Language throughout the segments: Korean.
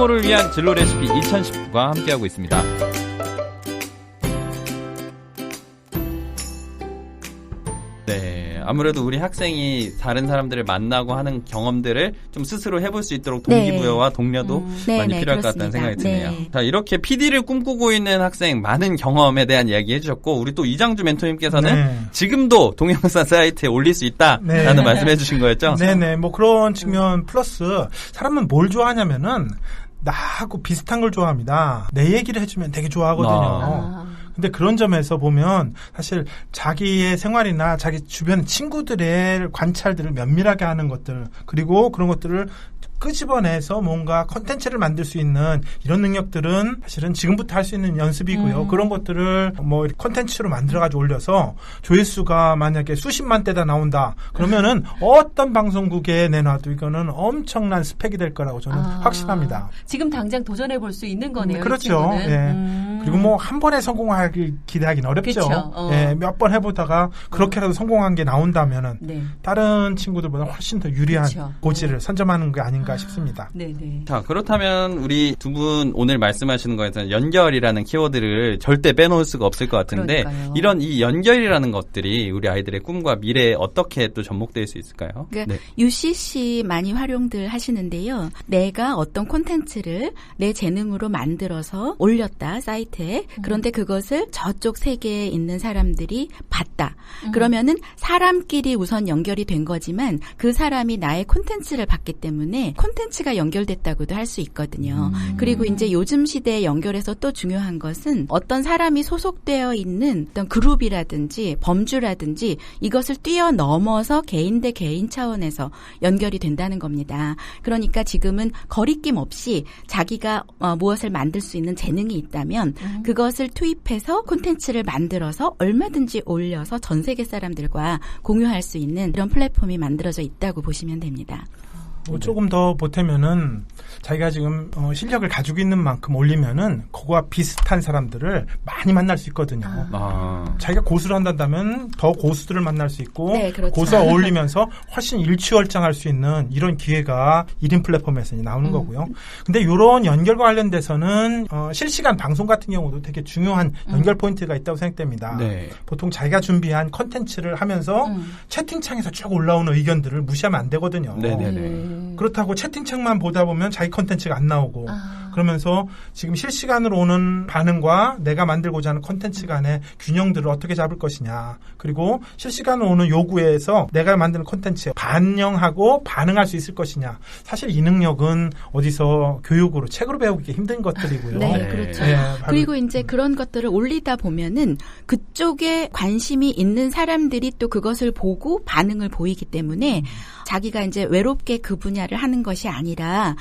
부모를 위한 진로 레시피 2019과 함께하고 있습니다. 네, 아무래도 우리 학생이 다른 사람들을 만나고 하는 경험들을 좀 스스로 해볼 수 있도록 동기부여와 독려도 많이 필요할 것 같다는 생각이 드네요. 자, 이렇게 PD를 꿈꾸고 있는 학생 많은 경험에 대한 이야기 해주셨고, 우리 또 이장주 멘토님께서는 지금도 동영상 사이트에 올릴 수 있다라는 말씀해 주신 거였죠? 네네, 뭐 그런 측면 플러스 사람은 뭘 좋아하냐면은 나하고 비슷한 걸 좋아합니다. 내 얘기를 해주면 되게 좋아하거든요. 근데 그런 점에서 보면 사실 자기의 생활이나 자기 주변 친구들의 관찰들을 면밀하게 하는 것들, 그리고 그런 것들을 끄집어내서 뭔가 컨텐츠를 만들 수 있는 이런 능력들은 사실은 지금부터 할 수 있는 연습이고요. 그런 것들을 뭐 컨텐츠로 만들어가지고 올려서 조회수가 만약에 수십만 대다 나온다 그러면은 어떤 방송국에 내놔도 이거는 엄청난 스펙이 될 거라고 저는 확신합니다. 지금 당장 도전해 볼 수 있는 거네요. 그렇죠. 예. 그리고 뭐 한 번에 성공하길 기대하기는 어렵죠. 예, 몇 번 해보다가 그렇게라도 성공한 게 나온다면은 다른 친구들보다 훨씬 더 유리한 고지를 선점하는 게 아닌가 싶습니다. 네네. 자, 그렇다면 우리 두 분 오늘 말씀하시는 거에서 연결이라는 키워드를 절대 빼놓을 수가 없을 것 같은데, 그러니까요. 이런 이 연결이라는 것들이 우리 아이들의 꿈과 미래에 어떻게 또 접목될 수 있을까요? 그러니까 UCC 많이 활용들 하시는데요. 내가 어떤 콘텐츠를 내 재능으로 만들어서 올렸다, 사이트에. 그런데 그것을 저쪽 세계에 있는 사람들이 봤다. 그러면은 사람끼리 우선 연결이 된 거지만 그 사람이 나의 콘텐츠를 봤기 때문에 콘텐츠가 연결됐다고도 할 수 있거든요. 그리고 이제 요즘 시대에 연결해서 또 중요한 것은 어떤 사람이 소속되어 있는 어떤 그룹이라든지 범주라든지 이것을 뛰어넘어서 개인 대 개인 차원에서 연결이 된다는 겁니다. 그러니까 지금은 거리낌 없이 자기가 무엇을 만들 수 있는 재능이 있다면 그것을 투입해서 콘텐츠를 만들어서 얼마든지 올려서 전 세계 사람들과 공유할 수 있는 이런 플랫폼이 만들어져 있다고 보시면 됩니다. 뭐 조금 더 보태면은 자기가 지금 실력을 가지고 있는 만큼 올리면은 그거와 비슷한 사람들을 많이 만날 수 있거든요. 자기가 고수를 한다면 더 고수들을 만날 수 있고 그렇죠. 고수와 어울리면서 훨씬 일취월장할 수 있는 이런 기회가 1인 플랫폼에서 나오는 거고요. 근데 이런 연결과 관련돼서는 실시간 방송 같은 경우도 되게 중요한 연결 포인트가 있다고 생각됩니다. 보통 자기가 준비한 컨텐츠를 하면서 채팅창에서 쭉 올라오는 의견들을 무시하면 안 되거든요. 그렇다고 채팅창만 보다 보면 자기 컨텐츠가 안 나오고 그러면서 지금 실시간으로 오는 반응과 내가 만들고자 하는 컨텐츠 간의 균형들을 어떻게 잡을 것이냐, 그리고 실시간으로 오는 요구에서 내가 만드는 컨텐츠에 반영하고 반응할 수 있을 것이냐. 사실 이 능력은 어디서 교육으로 책으로 배우기 힘든 것들이고요. 그렇죠. 그리고 이제 그런 것들을 올리다 보면은 그쪽에 관심이 있는 사람들이 또 그것을 보고 반응을 보이기 때문에 자기가 이제 외롭게 그 분야를 하는 것이 아니라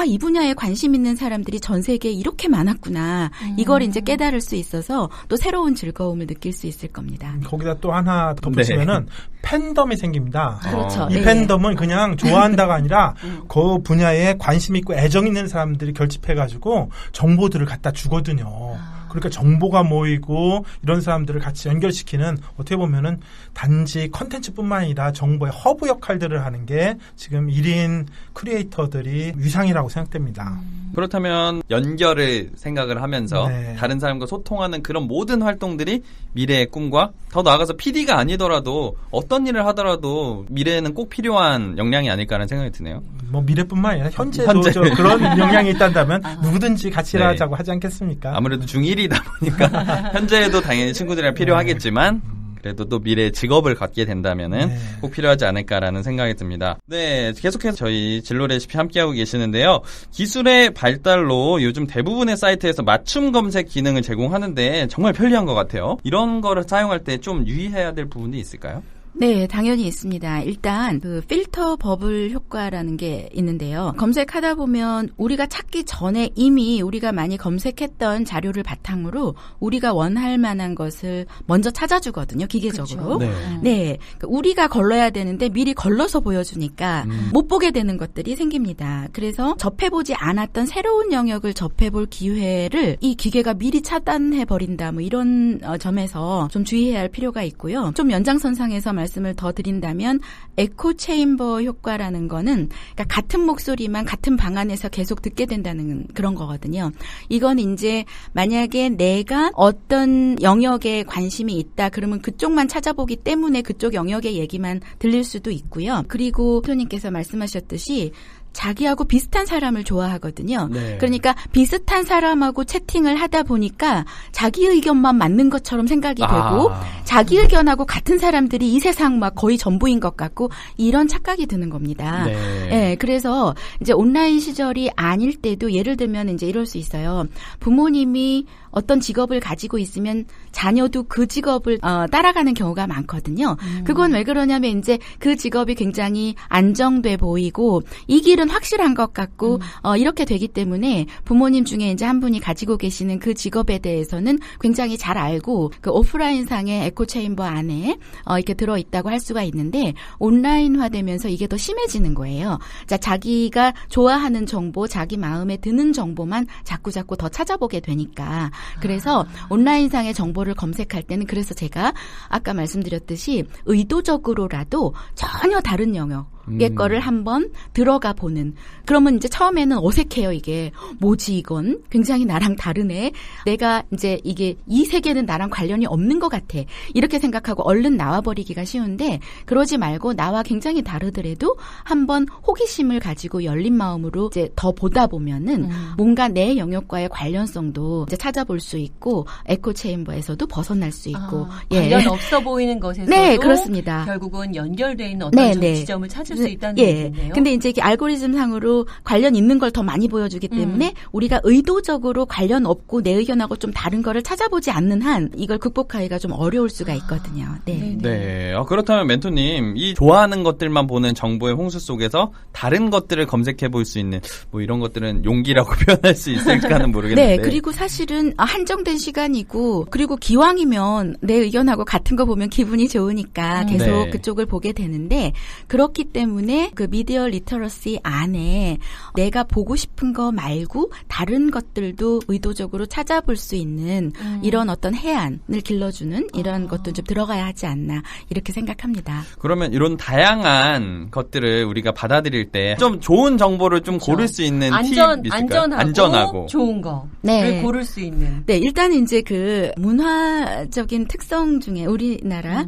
이 분야에 관심 있는 사람들이 전 세계에 이렇게 많았구나. 이걸 이제 깨달을 수 있어서 또 새로운 즐거움을 느낄 수 있을 겁니다. 거기다 또 하나 덧붙이면은 팬덤이 생깁니다. 그렇죠. 이 팬덤은 그냥 좋아한다가 아니라 그 분야에 관심 있고 애정 있는 사람들이 결집해가지고 정보들을 갖다 주거든요. 그러니까 정보가 모이고 이런 사람들을 같이 연결시키는, 어떻게 보면은 단지 컨텐츠뿐만 아니라 정보의 허브 역할들을 하는 게 지금 1인 크리에이터들이 위상이라고 생각됩니다. 그렇다면 연결을 생각을 하면서 다른 사람과 소통하는 그런 모든 활동들이 미래의 꿈과, 더 나아가서 PD가 아니더라도 어떤 일을 하더라도 미래에는 꼭 필요한 역량이 아닐까라는 생각이 드네요. 뭐 미래뿐만 아니라 현재도 그런 역량이 있다면 누구든지 같이 일하자고 하지 않겠습니까? 아무래도 중1이다 보니까 현재에도 당연히 친구들이랑 필요하겠지만 그래도 또 미래의 직업을 갖게 된다면은 꼭 필요하지 않을까라는 생각이 듭니다. 네, 계속해서 저희 진로 레시피 함께하고 계시는데요. 기술의 발달로 요즘 대부분의 사이트에서 맞춤 검색 기능을 제공하는데 정말 편리한 것 같아요. 이런 거를 사용할 때 좀 유의해야 될 부분이 있을까요? 네, 당연히 있습니다. 일단 그 필터 버블 효과라는 게 있는데요. 검색하다 보면 우리가 찾기 전에 이미 우리가 많이 검색했던 자료를 바탕으로 우리가 원할 만한 것을 먼저 찾아주거든요, 기계적으로. 그렇죠. 그러니까 우리가 걸러야 되는데 미리 걸러서 보여주니까 못 보게 되는 것들이 생깁니다. 그래서 접해보지 않았던 새로운 영역을 접해볼 기회를 이 기계가 미리 차단해버린다, 뭐 이런 점에서 좀 주의해야 할 필요가 있고요. 좀 연장선상에서 말씀을 더 드린다면 에코 체인버 효과라는 거는 그러니까 같은 목소리만 같은 방 안에서 계속 듣게 된다는 그런 거거든요. 이건 이제 만약에 내가 어떤 영역에 관심이 있다 그러면 그쪽만 찾아보기 때문에 그쪽 영역의 얘기만 들릴 수도 있고요. 그리고 교수님께서 말씀하셨듯이 자기하고 비슷한 사람을 좋아하거든요. 네. 그러니까 비슷한 사람하고 채팅을 하다 보니까 자기 의견만 맞는 것처럼 생각이 되고 자기 의견하고 같은 사람들이 이 세상 막 거의 전부인 것 같고 이런 착각이 드는 겁니다. 네. 네, 그래서 이제 온라인 시절이 아닐 때도 예를 들면 이제 이럴 수 있어요. 부모님이 어떤 직업을 가지고 있으면 자녀도 그 직업을 따라가는 경우가 많거든요. 그건 왜 그러냐면 이제 그 직업이 굉장히 안정돼 보이고 이 길은 확실한 것 같고 이렇게 되기 때문에 부모님 중에 이제 한 분이 가지고 계시는 그 직업에 대해서는 굉장히 잘 알고 그 오프라인상의 에코체인버 안에 이렇게 들어있다고 할 수가 있는데 온라인화되면서 이게 더 심해지는 거예요. 자, 자기가 좋아하는 정보, 자기 마음에 드는 정보만 자꾸 더 찾아보게 되니까 그래서 온라인상의 정보를 검색할 때는 그래서 제가 아까 말씀드렸듯이 의도적으로라도 전혀 다른 영역의 거를 한번 들어가 보는 그러면 이제 처음에는 어색해요. 이게 뭐지 이건 굉장히 나랑 다르네. 내가 이제 이게 이 세계는 나랑 관련이 없는 것 같아. 이렇게 생각하고 얼른 나와버리기가 쉬운데 그러지 말고 나와 굉장히 다르더라도 한번 호기심을 가지고 열린 마음으로 이제 더 보다 보면은 뭔가 내 영역과의 관련성도 이제 찾아볼 수 있고 에코체인버에서도 벗어날 수 있고 관련 없어 보이는 것에서도 네, 그렇습니다. 결국은 연결되어 있는 어떤 지점을 찾을 수 있다는 얘기네요. 근데 이제 알고리즘 상으로 관련 있는 걸 더 많이 보여주기 때문에 우리가 의도적으로 관련 없고 내 의견하고 좀 다른 거를 찾아보지 않는 한 이걸 극복하기가 좀 어려울 수가 있거든요. 네. 그렇다면 멘토님, 이 좋아하는 것들만 보는 정보의 홍수 속에서 다른 것들을 검색해 볼 수 있는 뭐 이런 것들은 용기라고 표현할 수 있을까는 모르겠는데. 네. 그리고 사실은 한정된 시간이고 그리고 기왕이면 내 의견하고 같은 거 보면 기분이 좋으니까 계속 그쪽을 보게 되는데 그렇기 때문에 그 미디어 리터러시 안에 내가 보고 싶은 거 말고 다른 것들도 의도적으로 찾아볼 수 있는 이런 어떤 해안을 길러주는 이런 것도 좀 들어가야 하지 않나 이렇게 생각합니다. 그러면 이런 다양한 것들을 우리가 받아들일 때 좀 좋은 정보를 좀 고를 수 있는 팁이 있을까요? 안전하고 좋은 거를 고를 수 있는. 네, 일단 이제 그 문화적인 특성 중에 우리나라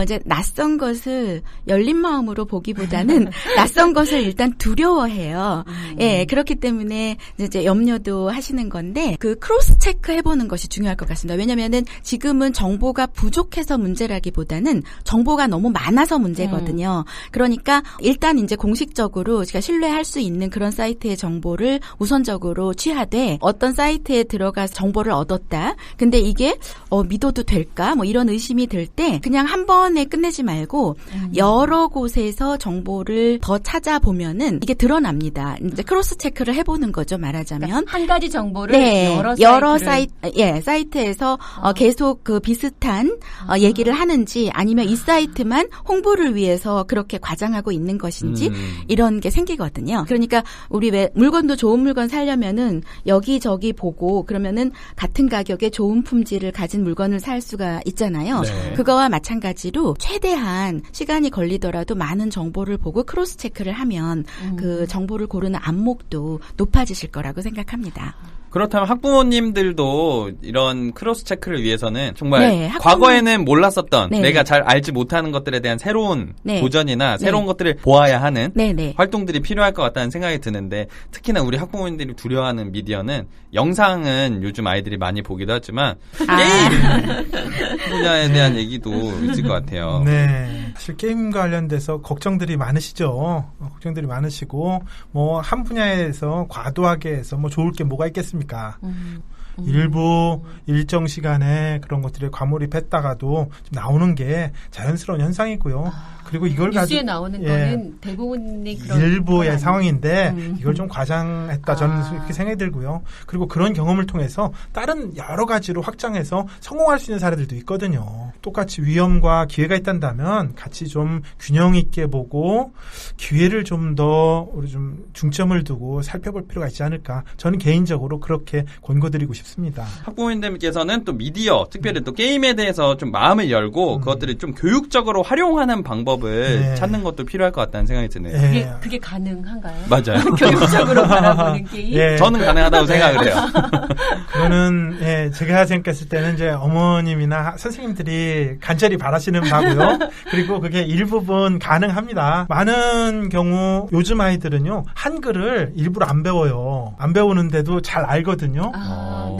이제 낯선 것을 열린 마음으로 보기보다는 낯선 것을 일단 두려워해요. 예, 그렇기 때문에 이제 염려도 하시는 건데 그 크로스 체크 해보는 것이 중요할 것 같습니다. 왜냐면은 지금은 정보가 부족해서 문제라기보다는 정보가 너무 많아서 문제거든요. 그러니까 일단 이제 공식적으로 제가 신뢰할 수 있는 그런 사이트의 정보를 우선적으로 취하되 어떤 사이트에 들어가서 정보를 얻었다. 근데 이게 믿어도 될까? 뭐 이런 의심이 들 때 그냥 한 번에 끝내지 말고 여러 곳에서 정보를 더 찾아보면은 이게 드러납니다. 이제 크로스 체크를 해보는 거죠, 말하자면. 그러니까 한 가지 정보를 여러 사이트에서 계속 그 비슷한 얘기를 하는지 아니면 이 사이트만 홍보를 위해서 그렇게 과장하고 있는 것인지 이런 게 생기거든요. 그러니까 우리 왜 물건도 좋은 물건 사려면은 여기저기 보고 그러면은 같은 가격에 좋은 품질을 가진 물건을 살 수가 있잖아요. 네. 그거와 마찬가지로 최대한 시간이 걸리더라도 많은 정보를 보고 크로스 체크를 하면 그 정보를 고르는 안목도 높아지실 거라고 생각합니다. 그렇다면 학부모님들도 이런 크로스 체크를 위해서는 정말 과거에는 몰랐었던 내가 잘 알지 못하는 것들에 대한 새로운 도전이나 새로운 것들을 보아야 하는 활동들이 필요할 것 같다는 생각이 드는데 특히나 우리 학부모님들이 두려워하는 미디어는 영상은 요즘 아이들이 많이 보기도 하지만 게임 분야에 대한 얘기도 있을 것 같아요. 네. 사실 게임과 관련돼서 걱정들이 많으시죠. 걱정들이 많으시고 뭐 한 분야에서 과도하게 해서 뭐 좋을 게 뭐가 있겠습니까? 일부 일정 시간에 그런 것들에 과몰입했다가도 좀 나오는 게 자연스러운 현상이고요. 그리고 이걸 뉴스에 나오는 거는 대부분의 그런 일부의 상황인데 이걸 좀 과장했다 저는 그렇게 생각이 들고요. 그리고 그런 경험을 통해서 다른 여러 가지로 확장해서 성공할 수 있는 사례들도 있거든요. 똑같이 위험과 기회가 있단다면 같이 좀 균형 있게 보고 기회를 좀 더 우리 좀 중점을 두고 살펴볼 필요가 있지 않을까. 저는 개인적으로 그렇게 권고드리고 싶습니다. 학부모님들께서는 또 미디어, 특별히 또 게임에 대해서 좀 마음을 열고 그것들을 좀 교육적으로 활용하는 방법을 찾는 것도 필요할 것 같다는 생각이 드네요. 그게 가능한가요? 맞아요. 교육적으로 바라보는 게임? 저는 가능하다고 생각을 해요. 그거는 제가 생각했을 때는 이제 어머님이나 선생님들이 간절히 바라시는 바고요. 그리고 그게 일부분 가능합니다. 많은 경우 요즘 아이들은요 한글을 일부러 안 배워요. 안 배우는데도 잘 알거든요.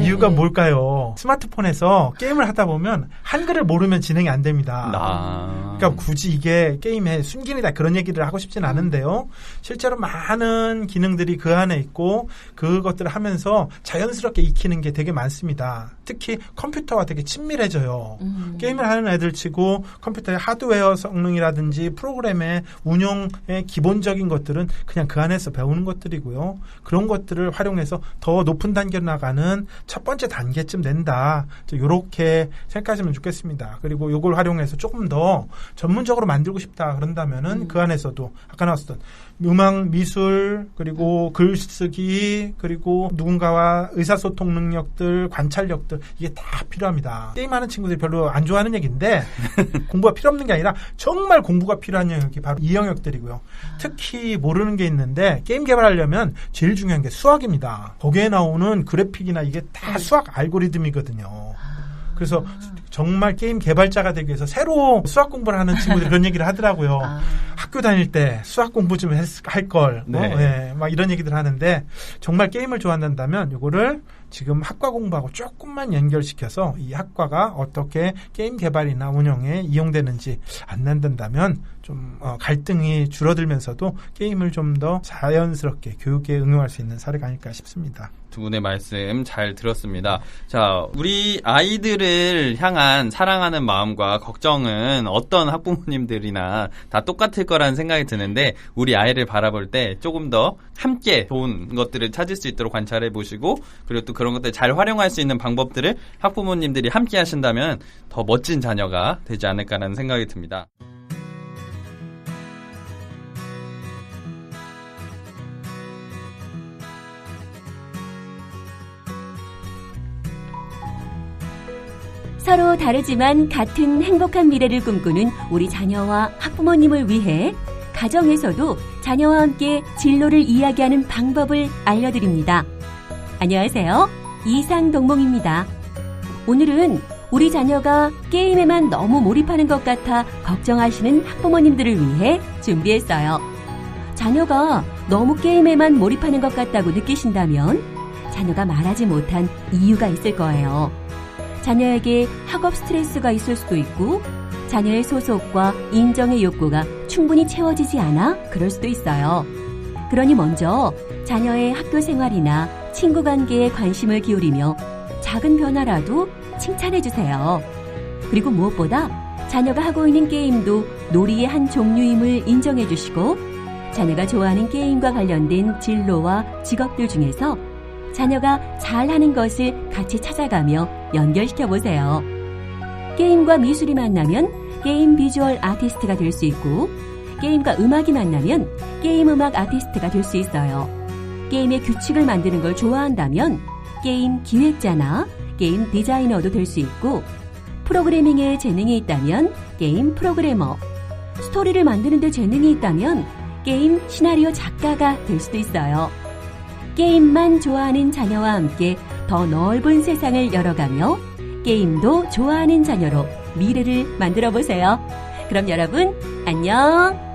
이유가 뭘까요? 스마트폰에서 게임을 하다 보면 한글을 모르면 진행이 안 됩니다. 그러니까 굳이 이게 게임의 순기능이다 그런 얘기를 하고 싶진 않은데요. 실제로 많은 기능들이 그 안에 있고 그것들을 하면서 자연스럽게 익히는 게 되게 많습니다. 특히 컴퓨터와 되게 친밀해져요. 게임을 하는 애들 치고 컴퓨터의 하드웨어 성능이라든지 프로그램의 운영의 기본적인 것들은 그냥 그 안에서 배우는 것들이고요. 그런 것들을 활용해서 더 높은 단계로 나가는 첫 번째 단계쯤 된다. 이렇게 생각하시면 좋겠습니다. 그리고 이걸 활용해서 조금 더 전문적으로 만들고 싶다 그런다면은 그 안에서도 아까 나왔었던 음악, 미술, 그리고 글쓰기, 그리고 누군가와 의사소통 능력들, 관찰력들 이게 다 필요합니다. 게임하는 친구들이 별로 안 좋아하는 얘기인데 공부가 필요 없는 게 아니라 정말 공부가 필요한 영역이 바로 이 영역들이고요. 특히 모르는 게 있는데 게임 개발하려면 제일 중요한 게 수학입니다. 거기에 나오는 그래픽이나 이게 다 수학 알고리즘이거든요. 그래서 정말 게임 개발자가 되기 위해서 새로 수학 공부를 하는 친구들이 그런 얘기를 하더라고요. 학교 다닐 때 수학 공부 좀 할 걸. 막 이런 얘기들 하는데 정말 게임을 좋아한다면 이거를 지금 학과 공부하고 조금만 연결시켜서 이 학과가 어떻게 게임 개발이나 운영에 이용되는지 안낸다면 좀 갈등이 줄어들면서도 게임을 좀 더 자연스럽게 교육에 응용할 수 있는 사례가 아닐까 싶습니다. 두 분의 말씀 잘 들었습니다. 자, 우리 아이들을 향한 사랑하는 마음과 걱정은 어떤 학부모님들이나 다 똑같을 거라는 생각이 드는데 우리 아이를 바라볼 때 조금 더 함께 좋은 것들을 찾을 수 있도록 관찰해 보시고 그리고 또 그런 것들 잘 활용할 수 있는 방법들을 학부모님들이 함께 하신다면 더 멋진 자녀가 되지 않을까라는 생각이 듭니다. 서로 다르지만 같은 행복한 미래를 꿈꾸는 우리 자녀와 학부모님을 위해 가정에서도 자녀와 함께 진로를 이야기하는 방법을 알려드립니다. 안녕하세요. 이상동몽입니다. 오늘은 우리 자녀가 게임에만 너무 몰입하는 것 같아 걱정하시는 학부모님들을 위해 준비했어요. 자녀가 너무 게임에만 몰입하는 것 같다고 느끼신다면 자녀가 말하지 못한 이유가 있을 거예요. 자녀에게 학업 스트레스가 있을 수도 있고 자녀의 소속과 인정의 욕구가 충분히 채워지지 않아 그럴 수도 있어요. 그러니 먼저 자녀의 학교 생활이나 친구 관계에 관심을 기울이며 작은 변화라도 칭찬해 주세요. 그리고 무엇보다 자녀가 하고 있는 게임도 놀이의 한 종류임을 인정해 주시고 자녀가 좋아하는 게임과 관련된 진로와 직업들 중에서 자녀가 잘하는 것을 같이 찾아가며 연결시켜 보세요. 게임과 미술이 만나면 게임 비주얼 아티스트가 될 수 있고 게임과 음악이 만나면 게임 음악 아티스트가 될 수 있어요. 게임의 규칙을 만드는 걸 좋아한다면 게임 기획자나 게임 디자이너도 될 수 있고 프로그래밍에 재능이 있다면 게임 프로그래머, 스토리를 만드는 데 재능이 있다면 게임 시나리오 작가가 될 수도 있어요. 게임만 좋아하는 자녀와 함께 더 넓은 세상을 열어가며 게임도 좋아하는 자녀로 미래를 만들어 보세요. 그럼 여러분 안녕!